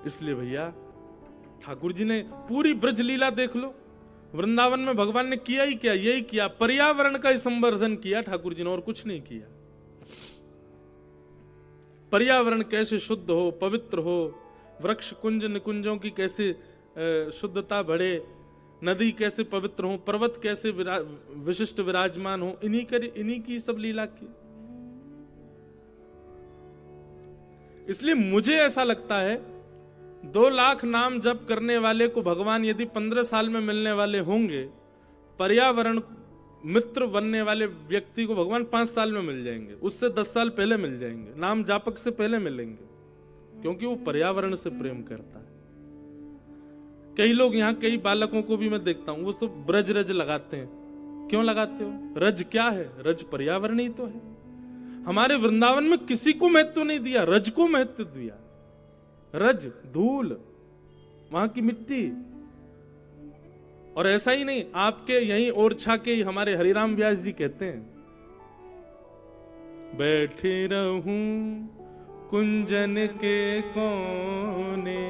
इसलिए भैया ठाकुर जी ने पूरी ब्रज लीला देख लो, वृंदावन में भगवान ने किया ही क्या, यही किया, पर्यावरण का संवर्धन किया ठाकुर जी ने, और कुछ नहीं किया। पर्यावरण कैसे शुद्ध हो, पवित्र हो, वृक्ष कुंज निकुंजों की कैसे शुद्धता बढ़े, नदी कैसे पवित्र हो, पर्वत कैसे विशिष्ट विराजमान हो, इन्हीं की सब लीला की। इसलिए मुझे ऐसा लगता है 2 लाख नाम जप करने वाले को भगवान यदि 15 साल में मिलने वाले होंगे, पर्यावरण मित्र बनने वाले व्यक्ति को भगवान 5 साल में मिल जाएंगे, उससे 10 साल पहले मिल जाएंगे, नाम जापक से पहले मिलेंगे, क्योंकि वो पर्यावरण से प्रेम करता है। कई लोग यहाँ, कई बालकों को भी मैं देखता हूं, वो तो ब्रज रज लगाते हैं। क्यों लगाते हो? रज क्या है? रज पर्यावरण ही तो है। हमारे वृंदावन में किसी को महत्व नहीं दिया, रज को महत्व दिया। रज धूल, वहां की मिट्टी। और ऐसा ही नहीं, आपके यहीं ओरछा के हमारे हरिराम व्यास जी कहते हैं, बैठे रहूं कुंजन के कोने,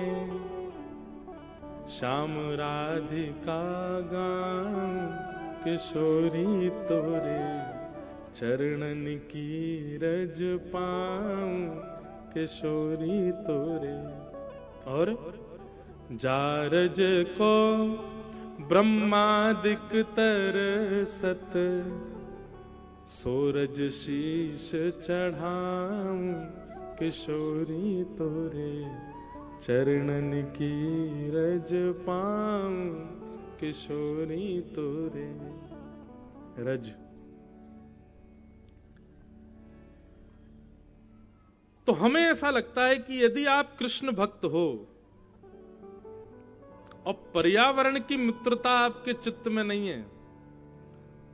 श्याम राधिका गान, किशोरी तोरे चरणन की रज पाऊं, किशोरी तोरे। और जारज को ब्रह्मादिक तरसत, सूरज शीश चढ़ाऊं, किशोरी तोरे चरणन की रज पाऊं, किशोरी तोरे। रज। तो हमें ऐसा लगता है कि यदि आप कृष्ण भक्त हो और पर्यावरण की मित्रता आपके चित्त में नहीं है,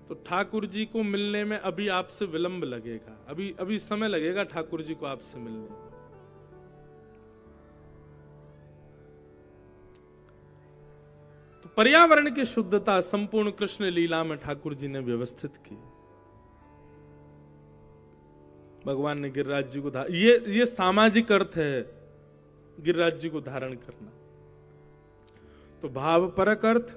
तो ठाकुर जी को मिलने में अभी आपसे विलंब लगेगा, अभी समय लगेगा ठाकुर जी को आपसे मिलने। तो पर्यावरण की शुद्धता संपूर्ण कृष्ण लीला में ठाकुर जी ने व्यवस्थित की। भगवान ने गिरिराज जी को ये सामाजिक अर्थ है गिरिराज जी को धारण करना। तो भावपरक अर्थ,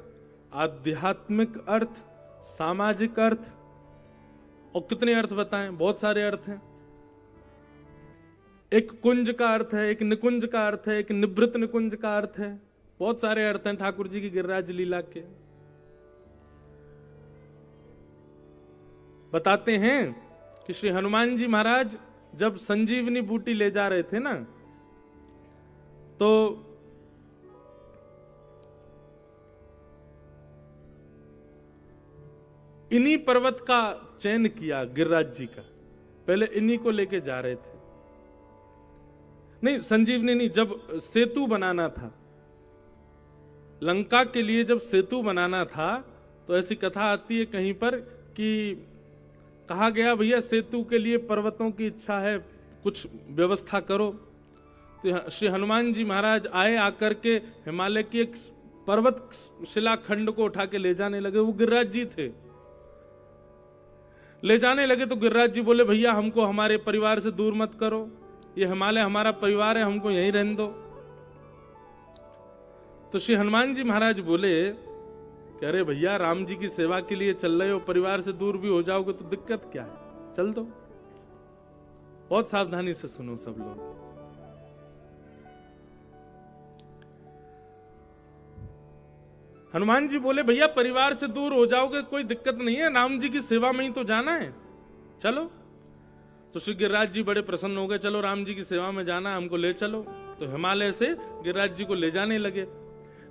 आध्यात्मिक अर्थ, सामाजिक अर्थ, और कितने अर्थ बताएं? बहुत सारे अर्थ हैं। एक कुंज का अर्थ है, एक निकुंज का अर्थ है, एक निवृत्त निकुंज का अर्थ है। बहुत सारे अर्थ हैं ठाकुर जी की गिरिराज लीला के। बताते हैं कि श्री हनुमान जी महाराज जब संजीवनी बूटी ले जा रहे थे ना, तो इन्हीं पर्वत का चयन किया गिरिराज जी का। पहले इन्हीं को लेके जा रहे थे। नहीं, संजीवनी नहीं, जब सेतु बनाना था, लंका के लिए जब सेतु बनाना था, तो ऐसी कथा आती है कहीं पर कि कहा गया भैया सेतु के लिए पर्वतों की इच्छा है, कुछ व्यवस्था करो। तो श्री हनुमान जी महाराज आए, आकर के हिमालय की एक पर्वत शिलाखंड को उठा के ले जाने लगे। वो गिरिराज जी थे। ले जाने लगे तो गिरिराज जी बोले, भैया हमको हमारे परिवार से दूर मत करो, ये हिमालय हमारा परिवार है, हमको यहीं रहने दो। तो श्री हनुमान जी महाराज बोले, कह रहे भैया राम जी की सेवा के लिए चल रहे हो, परिवार से दूर भी हो जाओगे तो दिक्कत क्या है, चल दो। बहुत सावधानी से सुनो सब लोग। हनुमान जी बोले, भैया परिवार से दूर हो जाओगे कोई दिक्कत नहीं है, राम जी की सेवा में ही तो जाना है, चलो। तो श्री गिरिराज जी बड़े प्रसन्न हो गए, चलो राम जी की सेवा में जाना है, हमको ले चलो। तो हिमालय से गिरिराज जी को ले जाने लगे।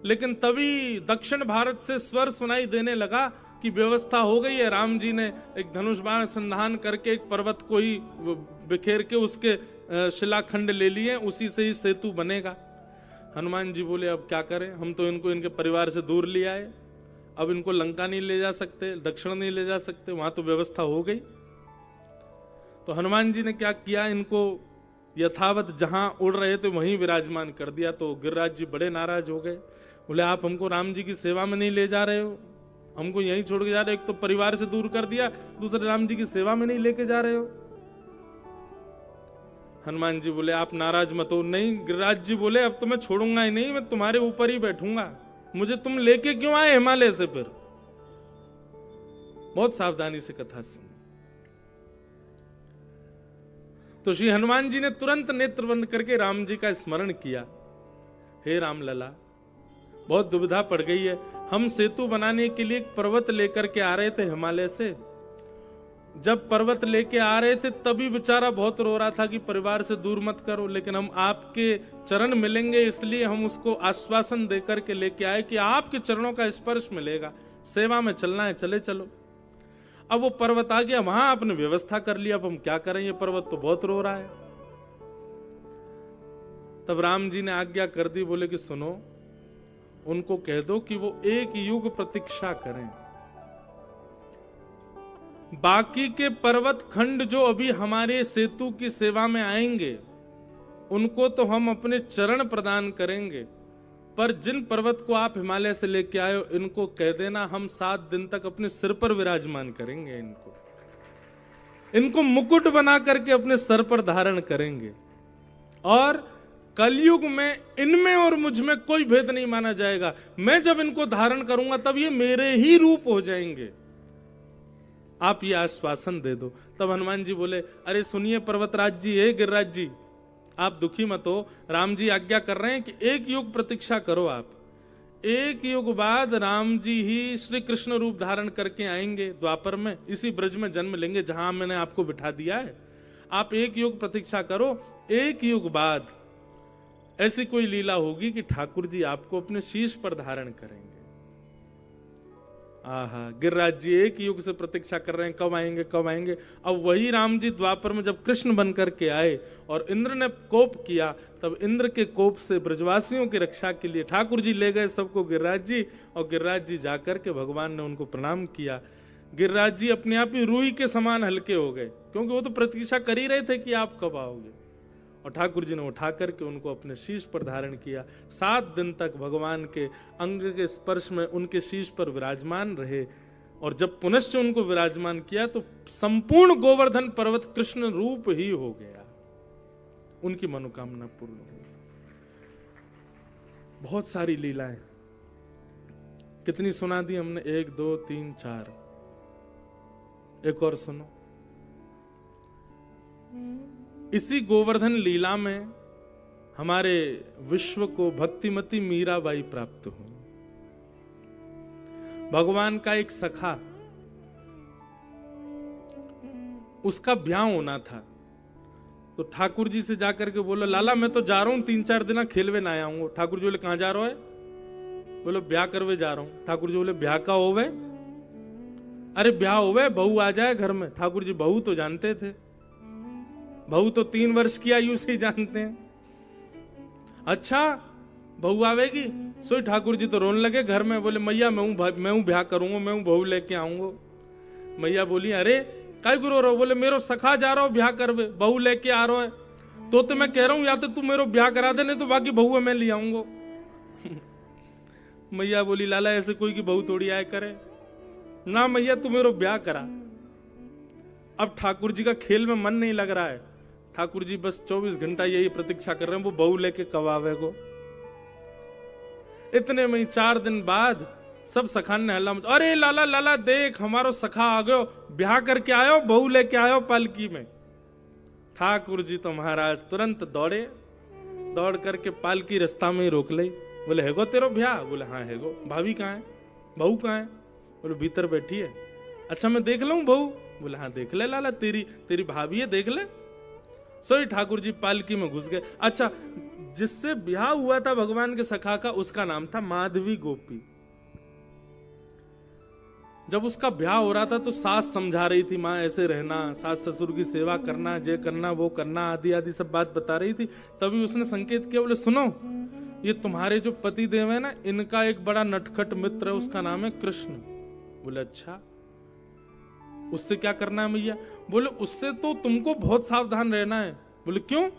लेकिन तभी दक्षिण भारत से स्वर सुनाई देने लगा कि व्यवस्था हो गई है, राम जी ने एक धनुष बाण संधान करके एक पर्वत को ही बिखेर के उसके शिलाखंड ले लिए, उसी से ही सेतु बनेगा। हनुमान जी बोले, अब क्या करें, हम तो इनको इनके परिवार से दूर ले आए, अब इनको लंका नहीं ले जा सकते, दक्षिण नहीं ले जा सकते, वहां तो व्यवस्था हो गई। तो हनुमान जी ने क्या किया, इनको यथावत जहां उड़ रहे थे वहीं विराजमान कर दिया। तो गिरिराज जी बड़े नाराज हो गए, बोले आप हमको राम जी की सेवा में नहीं ले जा रहे हो, हमको यहीं छोड़ के जा रहे हो, एक तो परिवार से दूर कर दिया, दूसरे राम जी की सेवा में नहीं लेके जा रहे हो। हनुमान जी बोले आप नाराज मत हो। नहीं, गिरिराज जी बोले अब तो मैं छोड़ूंगा ही नहीं, मैं तुम्हारे ऊपर ही बैठूंगा, मुझे तुम लेके क्यों आए हिमालय से? फिर बहुत सावधानी से कथा सुनी। तो श्री हनुमान जी ने तुरंत नेत्र बंद करके राम जी का स्मरण किया। हे राम लला, बहुत दुविधा पड़ गई है, हम सेतु बनाने के लिए एक पर्वत लेकर के आ रहे थे हिमालय से। जब पर्वत लेके आ रहे थे तभी बेचारा बहुत रो रहा था कि परिवार से दूर मत करो, लेकिन हम आपके चरण मिलेंगे इसलिए हम उसको आश्वासन देकर के लेके आए कि आपके चरणों का स्पर्श मिलेगा, सेवा में चलना है, चले चलो। अब वो पर्वत आ गया, वहां आपने व्यवस्था कर लिया, अब हम क्या करें, ये पर्वत तो बहुत रो रहा है। तब राम जी ने आज्ञा कर दी, बोले कि सुनो, उनको कह दो कि वो एक युग प्रतीक्षा करें। बाकी के पर्वत खंड जो अभी हमारे सेतु की सेवा में आएंगे उनको तो हम अपने चरण प्रदान करेंगे, पर जिन पर्वत को आप हिमालय से लेके आए हो इनको कह देना हम 7 दिन तक अपने सिर पर विराजमान करेंगे, इनको मुकुट बना करके अपने सर पर धारण करेंगे, और कलयुग में इनमें और मुझ में कोई भेद नहीं माना जाएगा। मैं जब इनको धारण करूंगा तब ये मेरे ही रूप हो जाएंगे, आप ये आश्वासन दे दो। तब हनुमान जी बोले, अरे सुनिए पर्वतराज जी, हे गिरिराज जी, आप दुखी मत हो, राम जी आज्ञा कर रहे हैं कि एक युग प्रतीक्षा करो आप। एक युग बाद राम जी ही श्री कृष्ण रूप धारण करके आएंगे द्वापर में, इसी ब्रज में जन्म लेंगे जहां मैंने आपको बिठा दिया है। आप एक युग प्रतीक्षा करो, एक युग बाद ऐसी कोई लीला होगी कि ठाकुर जी आपको अपने शीश पर धारण करेंगे। आहा, गिरिराज जी एक युग से प्रतीक्षा कर रहे हैं, कब आएंगे कब आएंगे। अब वही राम जी द्वापर में जब कृष्ण बन करके आए और इंद्र ने कोप किया, तब इंद्र के कोप से ब्रजवासियों की रक्षा के लिए ठाकुर जी ले गए सबको गिरिराज जी, और गिरिराज जी जाकर के भगवान ने उनको प्रणाम किया। गिरिराज जी अपने आप ही रूई के समान हल्के हो गए, क्योंकि वो तो प्रतीक्षा कर ही रहे थे कि आप कब आओगे, और ठाकुर जी ने उठा करके उनको अपने शीश पर धारण किया। 7 दिन तक भगवान के अंग के स्पर्श में उनके शीश पर विराजमान रहे, और जब पुनश्च उनको विराजमान किया तो संपूर्ण गोवर्धन पर्वत कृष्ण रूप ही हो गया, उनकी मनोकामना पूर्ण हो गई। बहुत सारी लीलाएं, कितनी सुना दी हमने, 1 2 3 4, एक और सुनो। इसी गोवर्धन लीला में हमारे विश्व को भक्तिमती मीराबाई प्राप्त हुई। भगवान का एक सखा, उसका ब्याह होना था, तो ठाकुर जी से जाकर के बोला, लाला मैं तो जा रहा हूं, 3-4 दिन खेलवे ना आया हूं। ठाकुर जी बोले, कहां जा रहा है? बोले ब्याह करवे जा रहा हूं। ठाकुर जी बोले, ब्याह का होवे? अरे ब्याह होवे, बहू आ जाए घर में। ठाकुर जी बहू तो जानते थे, बहू तो 3 वर्ष की आयु से ही जानते हैं। अच्छा बहू आवेगी? सो ठाकुर जी तो रोने लगे घर में, बोले मैया मैं हूं ब्याह करूंगा, मैं हूं बहू लेके आऊंगा। मैया बोली, अरे काय गुरु रहो? बोले मेरो सखा जा रहा हो ब्याह करवे, बहू लेके आ रहा है। तो मैं कह रहा हूं या तो तू मेरो ब्याह करा दे, नहीं तो बाकी बहू मैं ले आऊंगा। मैया बोली, लाला ऐसे कोई की बहू थोड़ी आए करे ना, मैया तू मेरो ब्याह करा। अब ठाकुर जी का खेल में मन नहीं लग रहा है, ठाकुर जी बस 24 घंटा यही प्रतीक्षा कर रहे हैं वो बहू लेके कब आवे को। इतने में 4 दिन बाद सब सखान ने हल्ला मचा, अरे लाला लाला देख हमारो सखा आ गयो, ब्याह करके आयो, बहू लेके आयो पालकी में। ठाकुर जी तो महाराज तुरंत दौड़े, दौड़ करके पालकी रास्ता में ही रोक ली। बोले हैगो तेरो ब्याह? बोले हाँ हैगो। भाभी कहाँ है? बहू कहाँ है? बोले भीतर बैठी है। अच्छा मैं देख लूं बहू? बोले हाँ देख ले लाला, तेरी भाभी है, देख ले। सोई ठाकुर जी पालकी में घुस गए। अच्छा जिससे ब्याह हुआ था भगवान के सखा का, उसका नाम था माधवी गोपी। जब उसका ब्याह हो रहा था तो सास समझा रही थी, माँ ऐसे रहना, सास ससुर की सेवा करना, जे करना वो करना, आदि आदि सब बात बता रही थी। तभी उसने संकेत किया, बोले सुनो ये तुम्हारे जो पति देव है ना, इनका एक बड़ा नटखट मित्र है, उसका नाम है कृष्ण। बोले अच्छा उससे क्या करना है मैया? बोले उससे तो तुमको बहुत सावधान रहना है। बोले क्यों?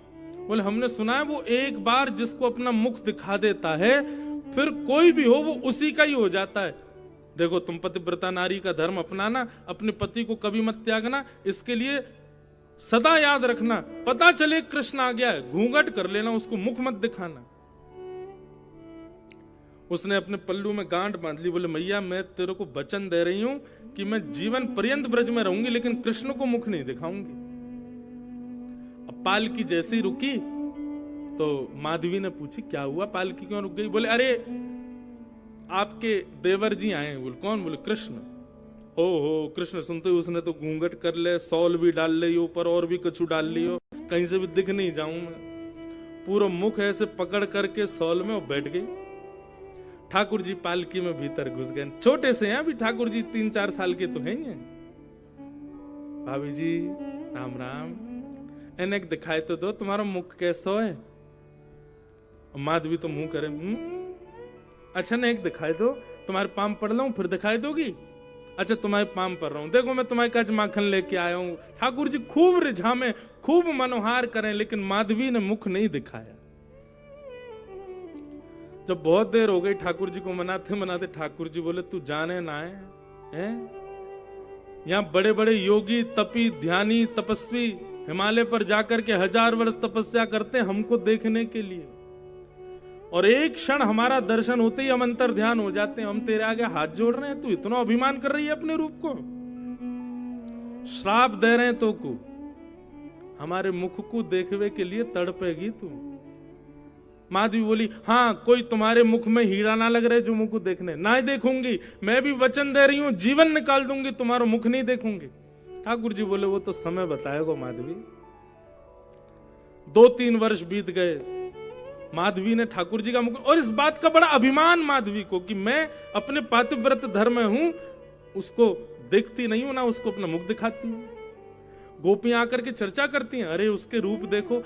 बोले हमने सुना है वो एक बार जिसको अपना मुख दिखा देता है फिर कोई भी हो वो उसी का ही हो जाता है। देखो तुम पतिव्रता नारी का धर्म अपनाना, अपने पति को कभी मत त्यागना, इसके लिए सदा याद रखना, पता चले कृष्ण आ गया है, घूंघट कर लेना, उसको मुख मत दिखाना। उसने अपने पल्लू में गांठ बांध ली, बोले मैया मैं तेरे को वचन दे रही हूं कि मैं जीवन पर्यंत ब्रज में रहूंगी, लेकिन कृष्ण को मुख नहीं दिखाऊंगी। अब पालकी जैसी रुकी तो माधवी ने पूछी क्या हुआ, पालकी क्यों रुक गई? बोले अरे आपके देवर जी आए हैं। बोले कौन? बोले कृष्ण। ओहो, कृष्ण सुनते ही उसने तो घूंघट कर ले, सॉल भी डाल ली ऊपर और भी कछु डाल लियो, कहीं से भी दिख नहीं जाऊं मैं। पूरा मुख ऐसे पकड़ करके सॉल में और बैठ गई। ठाकुर जी पालकी में भीतर घुस गए। छोटे से हैं अभी ठाकुर जी, 3-4 साल के तो हैं। भाभी जी राम राम, इन्हें दिखाई तो दो तुम्हारा मुख कैसा है। माधवी तो मुंह करे अच्छा ने एक दिखाई दो, तुम्हारे पाम पड़ लाऊं फिर दिखाई दोगी? अच्छा तुम्हारे पाम पर रहा हूं, देखो मैं तुम्हारे कच माखन लेके आया हूं। ठाकुर जी खूब रिझामे, खूब मनोहार करें, लेकिन माधवी ने मुख नहीं दिखाया। जब बहुत देर हो गई ठाकुर जी को मनाते मनाते, ठाकुर जी बोले तू जाने ना है? यहाँ बड़े बड़े योगी, तपी, ध्यानी, तपस्वी हिमालय पर जाकर के 1000 वर्ष तपस्या करते हैं हमको देखने के लिए, और एक क्षण हमारा दर्शन होते ही हम अंतर ध्यान हो जाते हैं। हम तेरे आगे हाथ जोड़ रहे हैं, तू इतना अभिमान कर रही है अपने रूप को, श्राप दे रहे हैं तो को हमारे मुख को देखवे के लिए तड़पेगी तू। माधवी बोली हाँ, कोई तुम्हारे मुख में हीरा ना लग रहे जो मुख को देखने, ना देखूंगी। मैं भी वचन दे रही हूं, जीवन निकाल दूंगी, तुम्हारा मुख नहीं देखूंगी। ठाकुर जी बोले वो तो समय बताएगा माधवी। 2-3 वर्ष बीत गए, माधवी ने ठाकुर जी का मुख, और इस बात का बड़ा अभिमान माधवी को कि मैं अपने पातिव्रत धर्म में हूं, उसको देखती नहीं हूं, ना उसको अपना मुख दिखाती हूं। गोपियां आकर के चर्चा करती हैं, अरे उसके रूप देखो,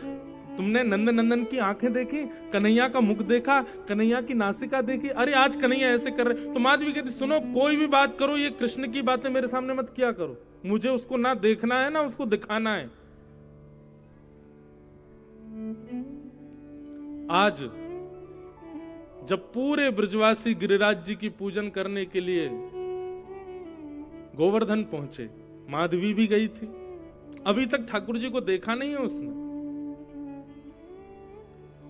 तुमने नंद नंदन की आंखें देखी, कन्हैया का मुख देखा, कन्हैया की नासिका देखी, अरे आज कन्हैया ऐसे कर रहे। तो माधवी कहती सुनो, कोई भी बात करो, ये कृष्ण की बातें मेरे सामने मत किया करो, मुझे उसको ना देखना है ना उसको दिखाना है। आज जब पूरे ब्रजवासी गिरिराज जी की पूजन करने के लिए गोवर्धन पहुंचे, माधवी भी गई थी, अभी तक ठाकुर जी को देखा नहीं है उसने।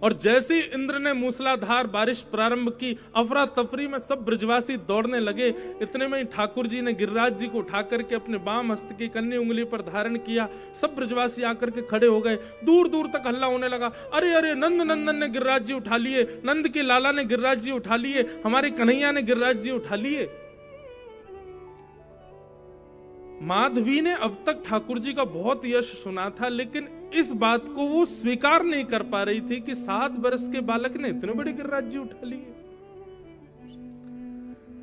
और जैसे इंद्र ने मूसलाधार बारिश प्रारंभ की, अफरा तफरी में सब ब्रजवासी दौड़ने लगे। इतने में ही ठाकुर जी ने गिरिराज जी को उठा करके अपने बाम हस्त की कन्नी उंगली पर धारण किया। सब ब्रजवासी आकर के खड़े हो गए, दूर दूर तक हल्ला होने लगा, अरे अरे नंद नंदन ने गिरिराज जी उठा लिए, नंद के लाला ने गिरिराज जी उठा लिए, हमारे कन्हैया ने गिरिराज जी उठा लिए। माधवी ने अब तक ठाकुर जी का बहुत यश सुना था, लेकिन इस बात को वो स्वीकार नहीं कर पा रही थी कि 7 वर्ष के बालक ने इतने बड़े गिरिराज जी उठा लिए।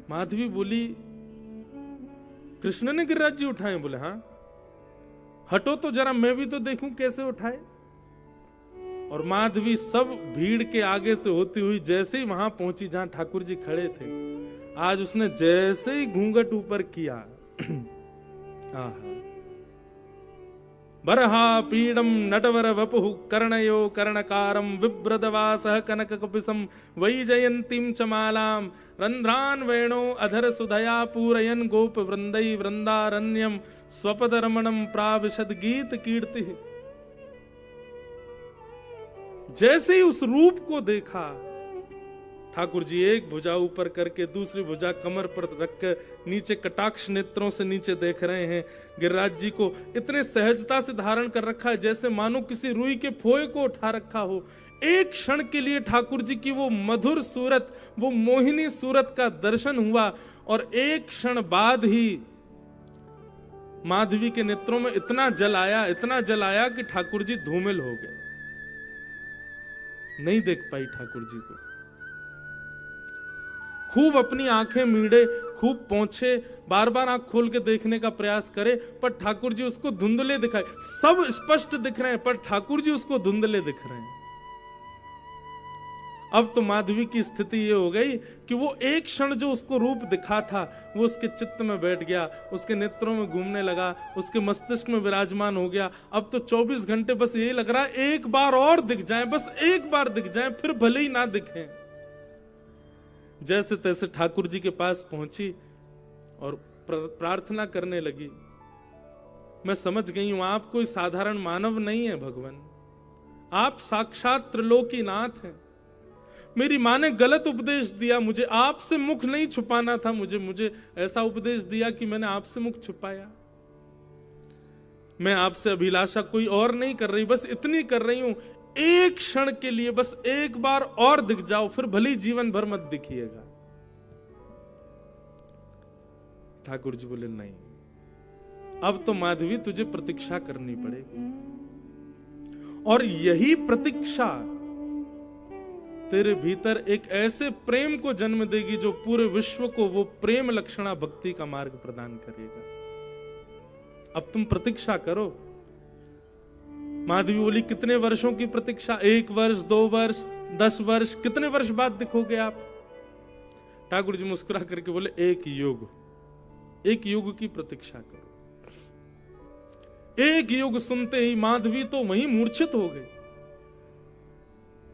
माधवी बोली कृष्ण ने गिरिराज जी उठाए? बोले हाँ। हटो तो जरा मैं भी तो देखूं कैसे उठाए। और माधवी सब भीड़ के आगे से होती हुई जैसे ही वहां पहुंची जहां ठाकुर जी खड़े थे, आज उसने जैसे ही घूंघट ऊपर किया, बरहा पीडम नटवर वपुः कर्णयो कर्णकारम विभ्रदवासः कनक कपिसम वैजयंतीं च मालाम रंध्रान वेणो अधर सुधया पूरयन गोप वृंदै वृंदारण्यम स्वपद रमणम प्राविशद गीत कीर्ति। जैसे ही उस रूप को देखा, ठाकुर जी एक भुजा ऊपर करके दूसरी भुजा कमर पर रखकर नीचे कटाक्ष नेत्रों से नीचे देख रहे हैं। गिरिराज जी को इतने सहजता से धारण कर रखा है जैसे मानो किसी रुई के फोए को उठा रखा हो। एक क्षण के लिए ठाकुर जी की वो मधुर सूरत, वो मोहिनी सूरत का दर्शन हुआ, और एक क्षण बाद ही माधवी के नेत्रों में इतना जल आया कि ठाकुर जी धूमिल हो गए, नहीं देख पाई ठाकुर जी को। खूब अपनी आंखें मीड़े, खूब पहुंचे, बार बार आंख खोल के देखने का प्रयास करे, पर ठाकुर जी उसको धुंधले दिखाए। सब स्पष्ट दिख रहे हैं पर ठाकुर जी उसको धुंधले दिख रहे हैं। अब तो माधवी की स्थिति ये हो गई कि वो एक क्षण जो उसको रूप दिखा था वो उसके चित्त में बैठ गया, उसके नेत्रों में घूमने लगा, उसके मस्तिष्क में विराजमान हो गया। अब तो 24 घंटे बस यही लग रहा है एक बार और दिख जाए, बस एक बार दिख जाए, फिर भले ही ना दिखें। जैसे तैसे ठाकुर जी के पास पहुंची और प्रार्थना करने लगी, मैं समझ गई हूं आप कोई साधारण मानव नहीं है भगवान, आप साक्षात त्रिलोकीनाथ हैं। मेरी माँ ने गलत उपदेश दिया, मुझे आपसे मुख नहीं छुपाना था, मुझे ऐसा उपदेश दिया कि मैंने आपसे मुख छुपाया। मैं आपसे अभिलाषा कोई और नहीं कर रही, बस इतनी कर रही हूं, एक क्षण के लिए बस एक बार और दिख जाओ, फिर भली जीवन भर मत दिखिएगा। ठाकुर जी बोले नहीं, अब तो माधवी तुझे प्रतीक्षा करनी पड़ेगी, और यही प्रतीक्षा तेरे भीतर एक ऐसे प्रेम को जन्म देगी जो पूरे विश्व को वो प्रेम लक्षणा भक्ति का मार्ग प्रदान करेगा। अब तुम प्रतीक्षा करो। माधवी बोली कितने वर्षों की प्रतीक्षा? 1 वर्ष, 2 वर्ष, 10 वर्ष, कितने वर्ष बाद दिखोगे आप? ठाकुर जी मुस्कुरा करके बोले 1 युग, 1 युग की प्रतीक्षा करो। 1 युग सुनते ही माधवी तो वहीं मूर्छित हो गई।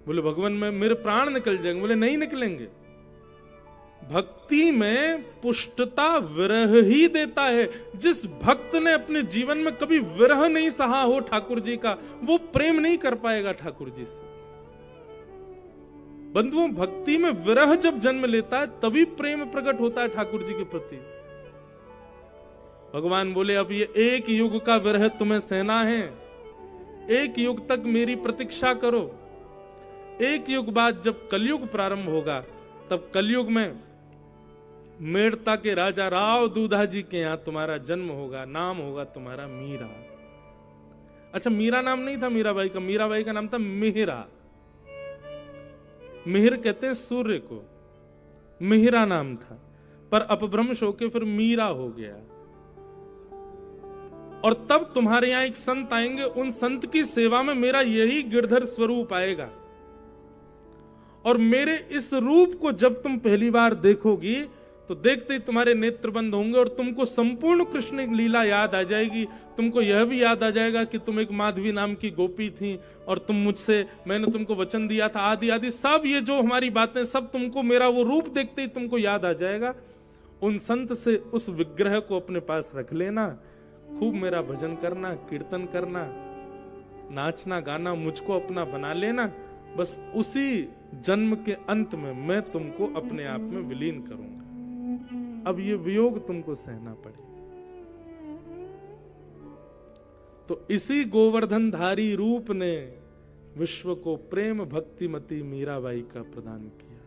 बोले भगवान में मेरे प्राण निकल जाएंगे। बोले नहीं निकलेंगे। भक्ति में पुष्टता विरह ही देता है। जिस भक्त ने अपने जीवन में कभी विरह नहीं सहा हो ठाकुर जी का, वो प्रेम नहीं कर पाएगा ठाकुर जी से। बंधुओं, भक्ति में विरह जब जन्म लेता है तभी प्रेम प्रकट होता है ठाकुर जी के प्रति। भगवान बोले अब ये 1 युग का विरह तुम्हें सहना है, 1 युग तक मेरी प्रतीक्षा करो। 1 युग बाद जब कलयुग प्रारंभ होगा, तब कलयुग में मेड़ता के राजा राव दूधा जी के यहां तुम्हारा जन्म होगा। नाम होगा तुम्हारा मीरा। अच्छा, मीरा नाम नहीं था मीराबाई का, मीराबाई का नाम था मिहिरा। मिहिर कहते हैं सूर्य को, मिहिरा नाम था, पर अपभ्रंश होके फिर मीरा हो गया। और तब तुम्हारे यहां एक संत आएंगे, उन संत की सेवा में मेरा यही गिरधर स्वरूप आएगा। और मेरे इस रूप को जब तुम पहली बार देखोगी तो देखते ही तुम्हारे नेत्र बंद होंगे और तुमको संपूर्ण कृष्ण लीला याद आ जाएगी। तुमको यह भी याद आ जाएगा कि तुम एक माधवी नाम की गोपी थी और तुम मुझसे, मैंने तुमको वचन दिया था, आदि आदि सब ये जो हमारी बातें सब तुमको मेरा वो रूप देखते ही तुमको याद आ जाएगा। उन संत से उस विग्रह को अपने पास रख लेना, खूब मेरा भजन करना, कीर्तन करना, नाचना गाना, मुझको अपना बना लेना। बस उसी जन्म के अंत में मैं तुमको अपने आप में विलीन करूंगा। अब ये वियोग तुमको सहना पड़ेगा। तो इसी गोवर्धनधारी रूप ने विश्व को प्रेम भक्तिमती मीराबाई का प्रदान किया।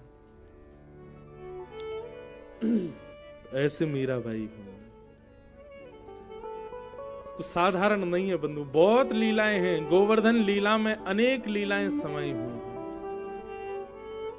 ऐसे मीराबाई हो तो साधारण नहीं है बंधु, बहुत लीलाएं हैं। गोवर्धन लीला में अनेक लीलाएं समाई हुई।